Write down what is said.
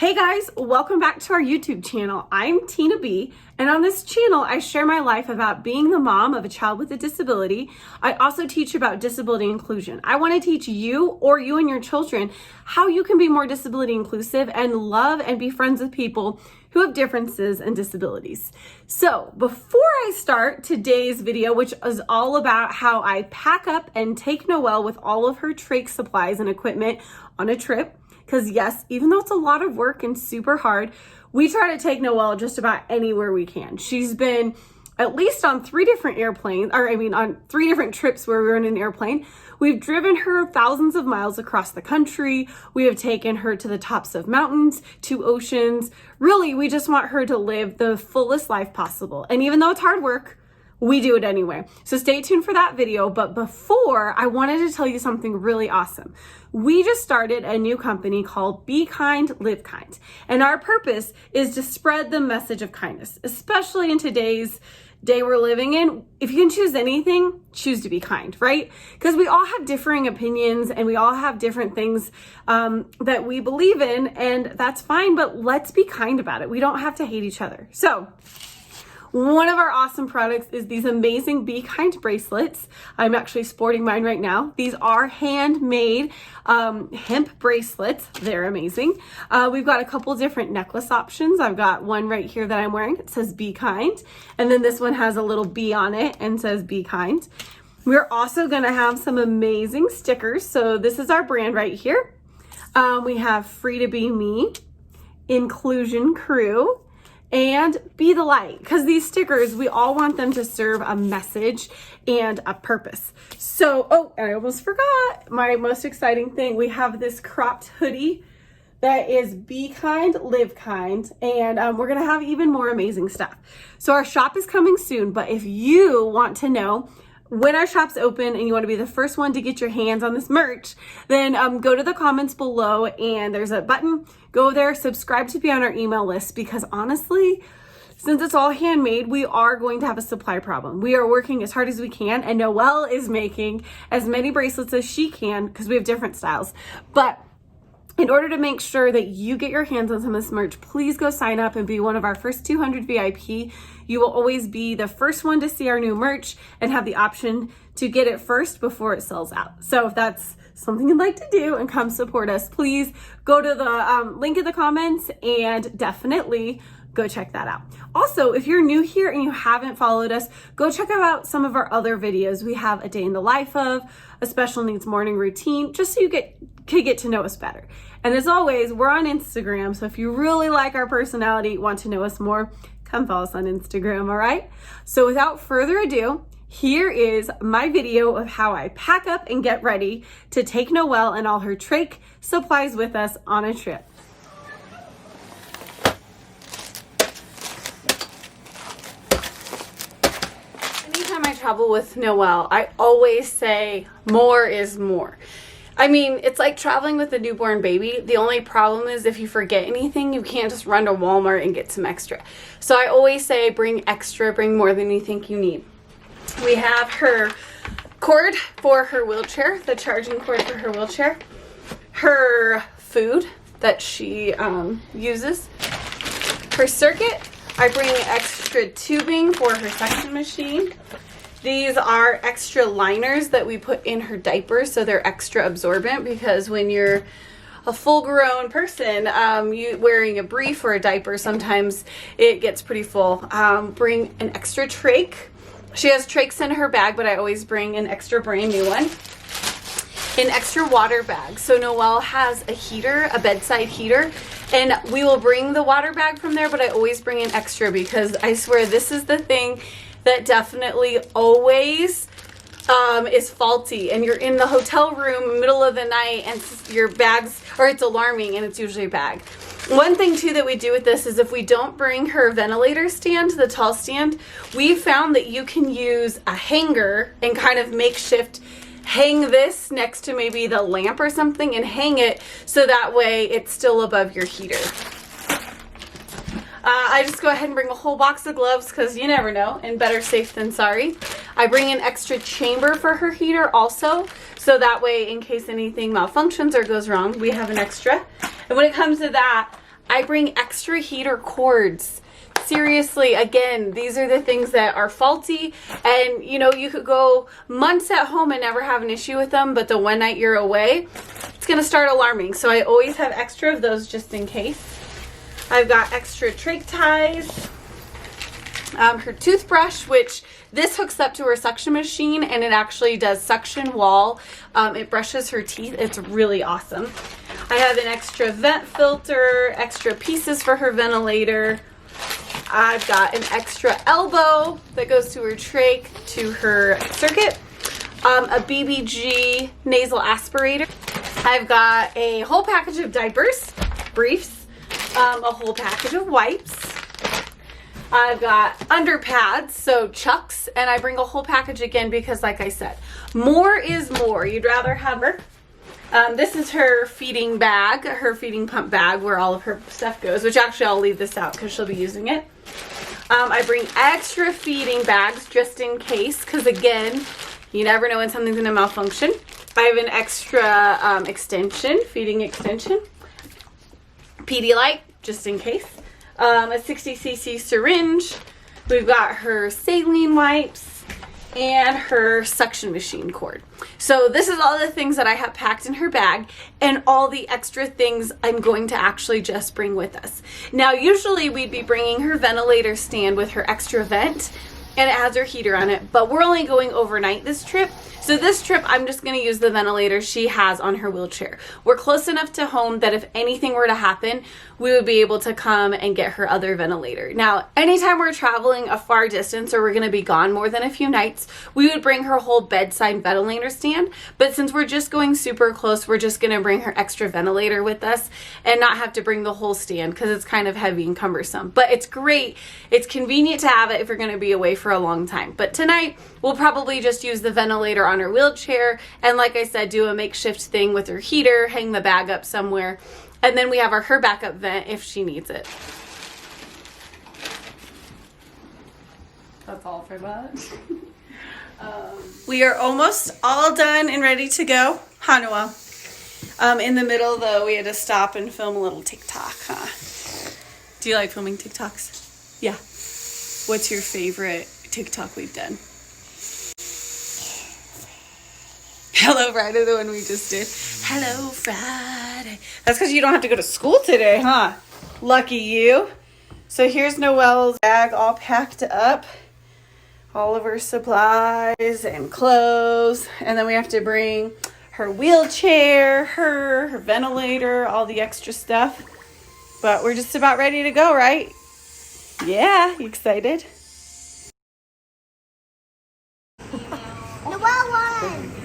Hey guys, welcome back to our YouTube channel. I'm Tina B, and on this channel, I share my life about being the mom of a child with a disability. I also teach about disability inclusion. I want to teach you or you and your children how you can be more disability inclusive and love and be friends with people who have differences and disabilities. So before I start today's video, which is all about how I pack up and take Noel with all of her trach supplies and equipment on a trip, because yes, even though it's a lot of work and super hard, we try to take Noel just about anywhere we can. She's been at least on on 3 different trips where we were in an airplane. We've driven her thousands of miles across the country. We have taken her to the tops of mountains, to oceans. Really, we just want her to live the fullest life possible. And even though it's hard work, we do it anyway. So stay tuned for that video. But before, I wanted to tell you something really awesome. We just started a new company called Be Kind, Live Kind. And our purpose is to spread the message of kindness, especially in today's day we're living in. If you can choose anything, choose to be kind, right? Because we all have differing opinions and we all have different things that we believe in, and that's fine, but let's be kind about it. We don't have to hate each other. So one of our awesome products is these amazing Be Kind bracelets. I'm actually sporting mine right now. These are handmade hemp bracelets. They're amazing. We've got a couple different necklace options. I've got one right here that I'm wearing. It says Be Kind. And then this one has a little bee on it and says Be Kind. We're also going to have some amazing stickers. So this is our brand right here. We have Free to Be Me, Inclusion Crew, and Be the Light, because these stickers, we all want them to serve a message and a purpose. So, and I almost forgot my most exciting thing. We have this cropped hoodie that is Be Kind, Live Kind, and we're gonna have even more amazing stuff. So our shop is coming soon, but if you want to know when our shop's open and you want to be the first one to get your hands on this merch, then go to the comments below and there's a button. Go there, subscribe to be on our email list, because honestly, since it's all handmade, we are going to have a supply problem. We are working as hard as we can, and Noelle is making as many bracelets as she can because we have different styles. But in order to make sure that you get your hands on some of this merch, please go sign up and be one of our first 200 VIP. You will always be the first one to see our new merch and have the option to get it first before it sells out. So if that's something you'd like to do and come support us, please go to the link in the comments and definitely go check that out. Also, if you're new here and you haven't followed us, go check out some of our other videos. We have a day in the life of, a special needs morning routine, just so you can get to know us better. And as always, we're on Instagram, so if you really like our personality, want to know us more, come follow us on Instagram, all right? So without further ado, here is my video of how I pack up and get ready to take Noelle and all her trach supplies with us on a trip. Anytime I travel with Noelle, I always say more is more. I mean, it's like traveling with a newborn baby. The only problem is if you forget anything, you can't just run to Walmart and get some extra. So I always say bring extra, bring more than you think you need. We have her cord for her wheelchair, the charging cord for her wheelchair, her food that she uses, her circuit. I bring extra tubing for her suction machine. These are extra liners that we put in her diapers, so they're extra absorbent, because when you're a full-grown person, you wearing a brief or a diaper, sometimes it gets pretty full. Bring an extra trach. She has trachs in her bag, but I always bring an extra brand new one. An extra water bag. So Noelle has a heater, a bedside heater, and we will bring the water bag from there, but I always bring an extra, because I swear this is the thing that definitely always is faulty, and you're in the hotel room middle of the night and your bags, or it's alarming, and it's usually a bag. One thing too that we do with this is if we don't bring her ventilator stand, the tall stand, we found that you can use a hanger and kind of makeshift hang this next to maybe the lamp or something and hang it so that way it's still above your heater. I just go ahead and bring a whole box of gloves because you never know, and better safe than sorry. I bring an extra chamber for her heater also, so that way in case anything malfunctions or goes wrong, we have an extra. And when it comes to that, I bring extra heater cords. Seriously, again, these are the things that are faulty, and you know, you could go months at home and never have an issue with them, but the one night you're away, it's gonna start alarming. So I always have extra of those just in case. I've got extra trach ties. Her toothbrush, which this hooks up to her suction machine, and it actually does suction while it brushes her teeth. It's really awesome. I have an extra vent filter, extra pieces for her ventilator. I've got an extra elbow that goes to her trach, to her circuit, a BBG nasal aspirator. I've got a whole package of diapers, briefs, a whole package of wipes. I've got underpads, so chucks, and I bring a whole package again because, like I said, more is more. You'd rather have her. This is her feeding bag, her feeding pump bag where all of her stuff goes, which actually I'll leave this out because she'll be using it. I bring extra feeding bags just in case, because again, you never know when something's going to malfunction. I have an extra extension, feeding extension, Pedialyte, just in case. A 60cc syringe. We've got her saline wipes and her suction machine cord. So this is all the things that I have packed in her bag, and all the extra things I'm going to actually just bring with us. Now, usually we'd be bringing her ventilator stand with her extra vent, and it has her heater on it, but we're only going overnight this trip. So this trip, I'm just going to use the ventilator she has on her wheelchair. We're close enough to home that if anything were to happen, we would be able to come and get her other ventilator. Now, anytime we're traveling a far distance or we're going to be gone more than a few nights, we would bring her whole bedside ventilator stand. But since we're just going super close, we're just going to bring her extra ventilator with us and not have to bring the whole stand because it's kind of heavy and cumbersome. But it's great. It's convenient to have it if you're going to be away for a long time. But tonight, we'll probably just use the ventilator on her wheelchair, and like I said, do a makeshift thing with her heater, hang the bag up somewhere, and then we have her backup vent if she needs it. That's all for that. We are almost all done and ready to go. Huh, Noel? In the middle, though, we had to stop and film a little TikTok, huh? Do you like filming TikToks? Yeah. What's your favorite TikTok we've done? Hello Friday, the one we just did. Hello Friday. That's because you don't have to go to school today, huh? Lucky you. So here's Noel's bag all packed up. All of her supplies and clothes. And then we have to bring her wheelchair, her ventilator, all the extra stuff. But we're just about ready to go, right? Yeah, you excited? Noel won!